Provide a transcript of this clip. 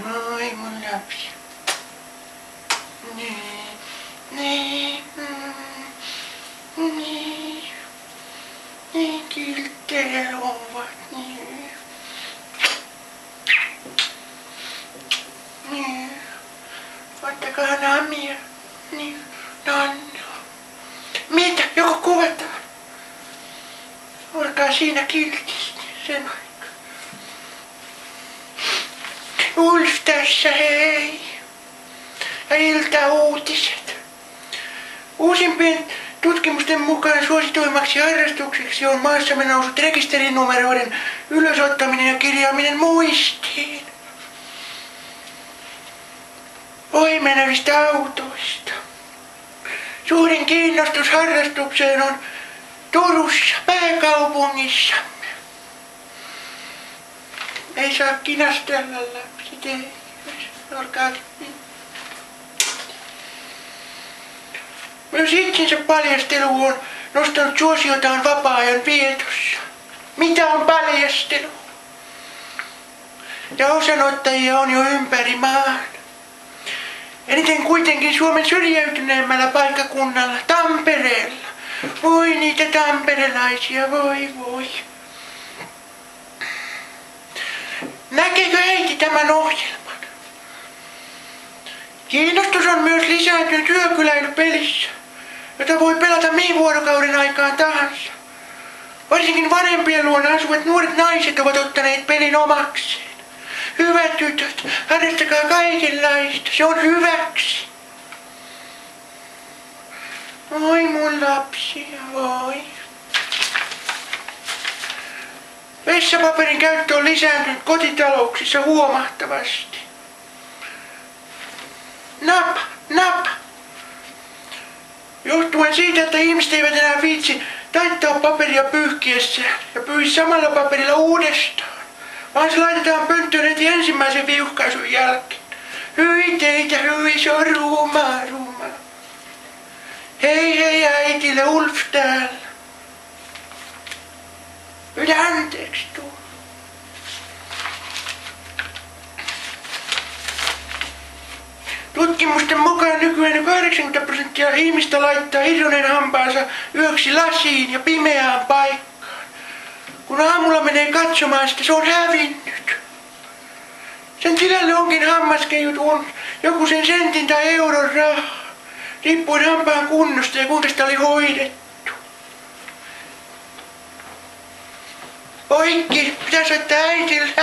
Oi mun lapsi. Niin. Niin kilttejä ovat. Niin. Ottakaa namia. Niin. Nanna. Mitä? Joko kuvataan? Olkaa siinä kiltisti sen aikaa. Ulf tässä, hei. Ja iltauutiset. Uusimpien tutkimusten mukaan suosituimmaksi harrastukseksi on maassamme noussut rekisterinumeroiden ylösottaminen ja kirjaaminen muistiin. Ohimenevistä autoista. Suurin kiinnostus harrastukseen on Turussa, pääkaupungissamme. Ei saa kinastella lapset, ei. Olkaa. Myös itsensä paljastelu on nostanut suosiotaan vapaa-ajan vietossa. Mitä on paljastelu? Ja osanottajia on jo ympäri maan. Eniten kuitenkin Suomen syrjäytyneemmällä paikkakunnalla, Tampereella. Voi niitä tamperelaisia, voi. Näkeekö äiti tämän ohjelman? Kiinnostus on myös lisääntynyt yökyläilypelissä, jota voi pelata mihin vuorokauden aikaan tahansa. Varsinkin vanhempien luona asuvat nuoret naiset ovat ottaneet pelin omakseen. Hyvät tytöt, harrastakaa kaikenlaista, se on hyväksi. Oi mun lapsia, voi. Vessapaperin käyttö on lisääntynyt kotitalouksissa huomattavasti. Napa. Johtuen siitä, että ihmiset eivät enää viitsi taittaa paperia pyyhkiessään ja pyyhi samalla paperilla uudestaan, vaan se laitetaan pönttöön heti ensimmäisen viuhkaisun jälkeen. Hyi teitä, hyi, se on ruumaa. Hei äitille, Ulf täällä. Pyydä anteeksi tuo. Tutkimusten mukaan nykyään 80% ihmistä laittaa irronen hampaansa yöksi lasiin ja pimeään paikkaan. Kun aamulla menee katsomaan sitä, se on hävinnyt. Sen tilalle onkin hammaskeijut joku sen sentin tai euron rahaa, riippuen hampaan kunnosta ja kuinka sitä oli hoidettu. Poikki, pitäisi ottaa äitille.